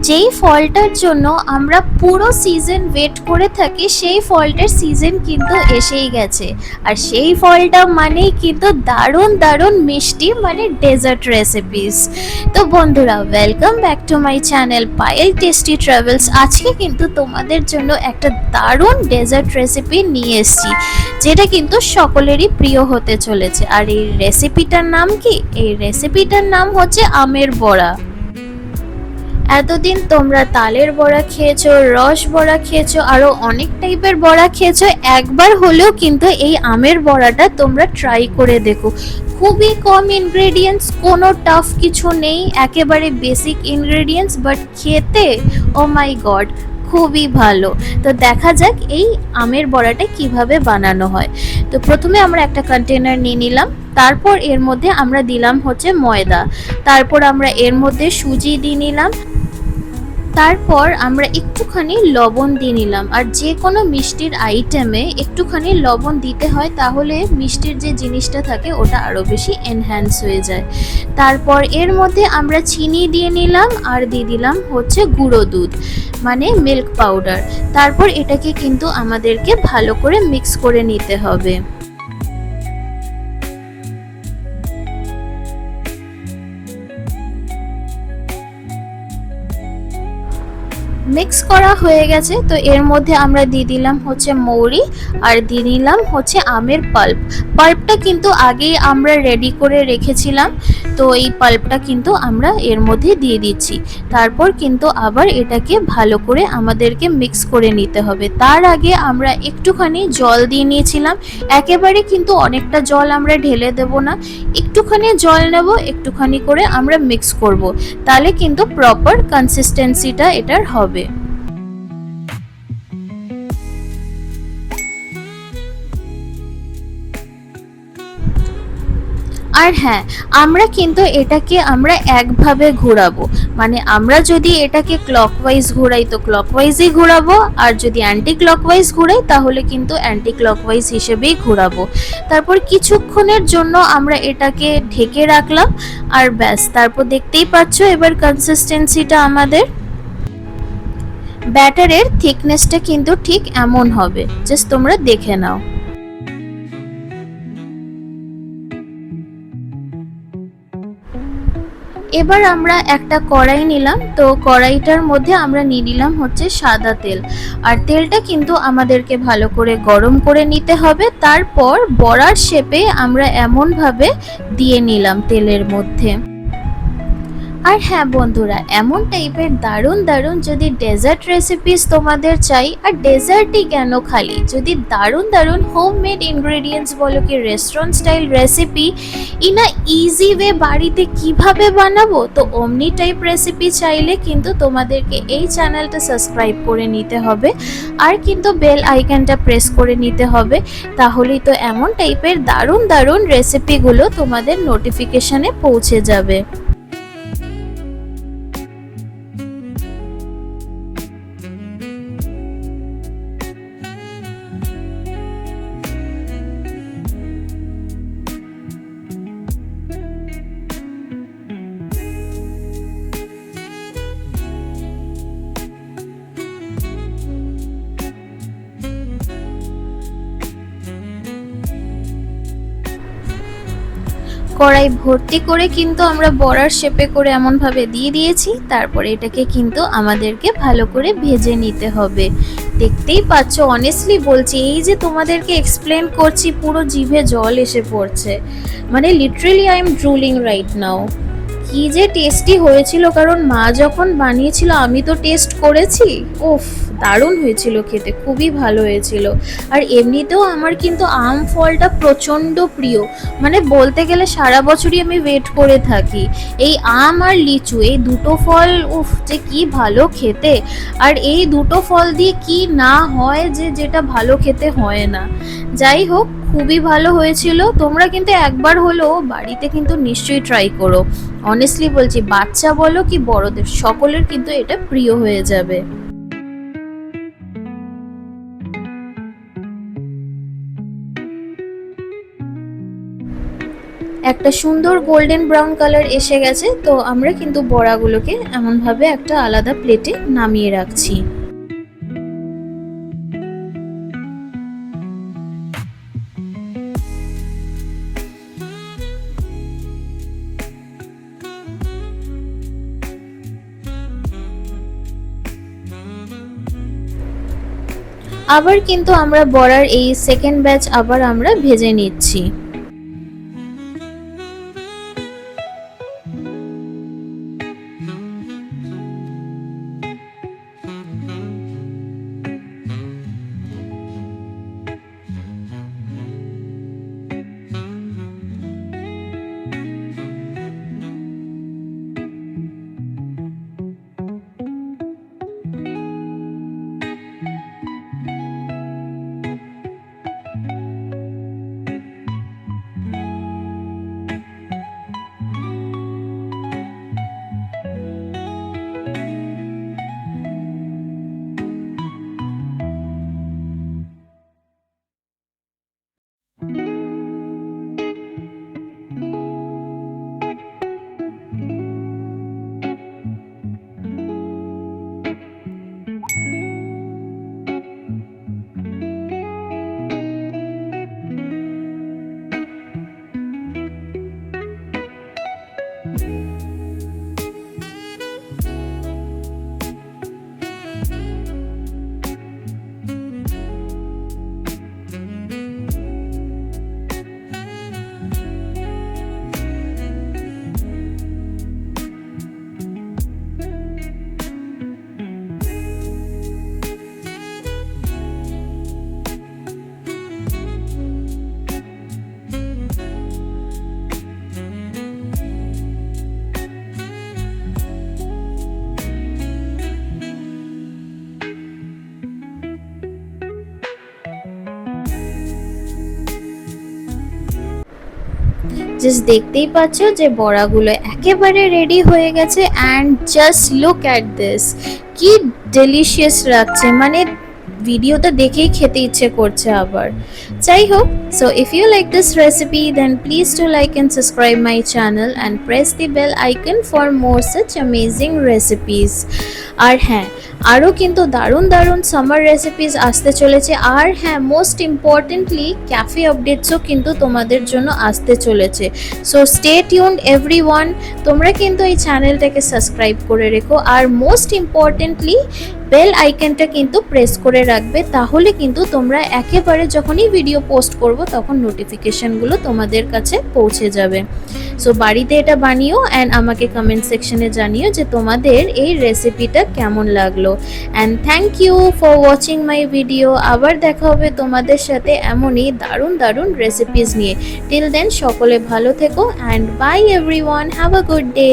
যেই ফলটার জন্য আমরা পুরো সিজন ওয়েট করে থাকি সেই ফলটার সিজন কিন্তু এসেই গেছে। আর সেই ফলটা মানেই কিন্তু দারুণ দারুণ মিষ্টি, মানে ডেজার্ট রেসিপিস। তো বন্ধুরা, welcome back to my channel Payel tasty travels. আজকে কিন্তু তোমাদের জন্য একটা দারুণ ডেজার্ট রেসিপি নিয়ে এসেছি, যেটা কিন্তু সকলেরই প্রিয় হতে চলেছে। আর এই রেসিপিটার নাম কি? এই রেসিপিটার নাম হচ্ছে আমের বড়া। এতদিন তোমরা তালের বড়া খেয়েছো, রস বড়া খেয়েছো, আরো অনেক টাইপের বড়া খেয়েছো, একবার হলেও কিন্তু এই আমের বড়াটা তোমরা ট্রাই করে দেখো। খুবই কম ইনগ্রেডিয়েন্টস, কোনো টাফ কিছু নেই, একেবারে বেসিক ইনগ্রেডিয়েন্টস, বাট খেতে ও মাই গড খুবই ভালো। তো দেখা যাক এই আমের বড়াটা কিভাবে বানানো হয়। তো প্রথমে আমরা একটা কন্টেনার নিয়ে নিলাম, তারপর এর মধ্যে আমরা দিলাম হচ্ছে ময়দা, তারপর আমরা এর মধ্যে সুজি দিয়ে নিলাম, তারপর আমরা একটুখানি লবণ দিয়ে নিলাম। আর যে কোনো মিষ্টির আইটেমে একটুখানি লবণ দিতে হয়, তাহলে মিষ্টির যে জিনিসটা থাকে ওটা আরও বেশি এনহ্যান্স হয়ে যায়। তারপর এর মধ্যে আমরা চিনি দিয়ে নিলাম, আর দিয়ে দিলাম হচ্ছে গুঁড়ো দুধ, মানে মিল্ক পাউডার। তারপর এটাকে কিন্তু আমাদেরকে ভালো করে মিক্স করে নিতে হবে। মিক্স করা হয়ে গেছে, তো এর মধ্যে আমরা দিয়ে দিলাম হচ্ছে মৌরি, আর দিয়ে নিলাম হচ্ছে আমের পাল্পটা কিন্তু আগেই আমরা রেডি করে রেখেছিলাম। তো এই পাল্পটা কিন্তু আমরা এর মধ্যে দিয়ে দিচ্ছি। তারপর কিন্তু আবার এটাকে ভালো করে আমাদেরকে মিক্স করে নিতে হবে। তার আগে আমরা একটুখানি জল দিয়ে নিয়েছিলাম, একেবারে কিন্তু অনেকটা জল আমরা ঢেলে দেব না, একটুখানি জল নেব, একটুখানি করে আমরা মিক্স করব, তাহলে কিন্তু প্রপার কনসিস্টেন্সিটা এটার হবে। আর হ্যাঁ, আমরা কিন্তু এটাকে আমরা একভাবে ঘোরাবো, মানে আমরা যদি এটাকে ক্লকওয়াইজ ঘোরাই তো ক্লকওয়াইজই ঘোরাবো, আর যদি অ্যান্টি ক্লকওয়াইজ ঘোরাই তাহলে কিন্তু অ্যান্টি ক্লকওয়াইজ হিসেবেই ঘোরাবো। তারপর কিছুক্ষণের জন্য আমরা এটাকে ঢেকে রাখলাম, আর ব্যাস, তারপর দেখতেই পাচ্ছ এবার কনসিস্টেন্সিটা আমাদের। ব্যাটারের থিকনেসটা কিন্তু ঠিক এমন হবে, জাস্ট তোমরা দেখে নাও। এবার আমরা একটা কড়াই নিলাম, তো কড়াইটার মধ্যে আমরা নিয়ে নিলাম হচ্ছে সাদা তেল, আর তেলটা কিন্তু আমাদেরকে ভালো করে গরম করে নিতে হবে। তারপর বড়ার শেপে আমরা এমনভাবে দিয়ে নিলাম তেলের মধ্যে। আর হ্যাঁ বন্ধুরা, এমন টাইপের দারুণ দারুণ যদি ডেজার্ট রেসিপিস তোমাদের চাই, আর ডেজার্টই কেন, খালি যদি দারুণ দারুণ হোমমেড ইনগ্রেডিয়েন্টস বলো কি restaurant style recipe in a easy way বাড়িতে কিভাবে বানাবো, তো অমনি টাইপ রেসিপি চাইলে কিন্তু তোমাদেরকে এই চ্যানেলটা সাবস্ক্রাইব করে নিতে হবে, আর কিন্তু বেল আইকনটা প্রেস করে নিতে হবে। তাহলেই তো এমন টাইপের দারুণ দারুণ রেসিপিগুলো তোমাদের নোটিফিকেশনে পৌঁছে যাবে। কড়াই ভর্তি করে কিন্তু আমরা বড়ার শেপে করে এমনভাবে দিয়ে দিয়েছি। তারপরে এটাকে কিন্তু আমাদেরকে ভালো করে ভেজে নিতে হবে। দেখতেই পাচ্ছ, অনেস্টলি বলছি, এই যে তোমাদেরকে এক্সপ্লেন করছি পুরো জিভে জল এসে পড়ছে, মানে literally I am drooling right now. কি যে টেস্টি হয়েছিল, কারণ মা যখন বানিয়েছিল আমি তো টেস্ট করেছি, উফ দারুণ হয়েছিল খেতে, খুবই ভালো হয়েছিল। আর এমনিতেও আমার কিন্তু আম ফলটা প্রচণ্ড প্রিয়, মানে বলতে গেলে সারা বছরই আমি ওয়েট করে থাকি এই আম আর লিচু, এই দুটো ফল উফ যে কি ভালো খেতে। আর এই দুটো ফল দিয়ে কি না হয় যে যেটা ভালো খেতে হয় না। যাই হোক, খুবই ভালো হয়েছিল। তোমরা কিন্তু একবার হলেও বাড়িতে কিন্তু নিশ্চয়ই ট্রাই করো। অনেস্টলি বলছি, বাচ্চা বলো কি বড়দের, সকলের কিন্তু এটা প্রিয় হয়ে যাবে। একটা সুন্দর গোল্ডেন ব্রাউন কালার এসে গেছে, তো আমরা কিন্তু বড়াগুলোকে এমনভাবে একটা আলাদা প্লেটে নামিয়ে রাখছি। আবার কিন্তু আমরা বড়ার এই সেকেন্ড ব্যাচ আবার আমরা ভেজে নিচ্ছি। জাস্ট দেখতেই পাচ্ছ যে বড়াগুলো একেবারে রেডি হয়ে গেছে and just look at this, কি ডেলিশিয়াস লাগছে, মানে ভিডিওটা দেখেই খেতে ইচ্ছে করছে আবার। যাই হোক, so if you like this recipe then please to like and subscribe my channel and press the bell icon for more such amazing recipes. আর হ্যাঁ, আরও কিন্তু দারুণ দারুণ সামার রেসিপিস আসতে চলেছে। আর হ্যাঁ, মোস্ট ইম্পর্টেন্টলি ক্যাফে আপডেটসও কিন্তু তোমাদের জন্য আসতে চলেছে। সো স্টে টিউনড এভরিওয়ান, তোমরা কিন্তু এই চ্যানেলটাকে সাবস্ক্রাইব করে রেখো আর মোস্ট ইম্পর্টেন্টলি বেল আইকনটা কিন্তু প্রেস করে রাখবে, তাহলে কিন্তু তোমরা একেবারে যখনই ভিডিও পোস্ট করব তখন নোটিফিকেশনগুলো তোমাদের কাছে পৌঁছে যাবে। সো বাড়িতে এটা বানিও অ্যান্ড আমাকে কমেন্ট সেকশনে জানিও যে তোমাদের এই রেসিপিটা কেমন লাগলো। And thank you for watching my video. আবার দেখা হবে তোমাদের সাথে এমনই দারুণ দারুণ রেসিপিস নিয়ে। টিল দেন সকলে ভালো থেকো and by everyone, have a good day.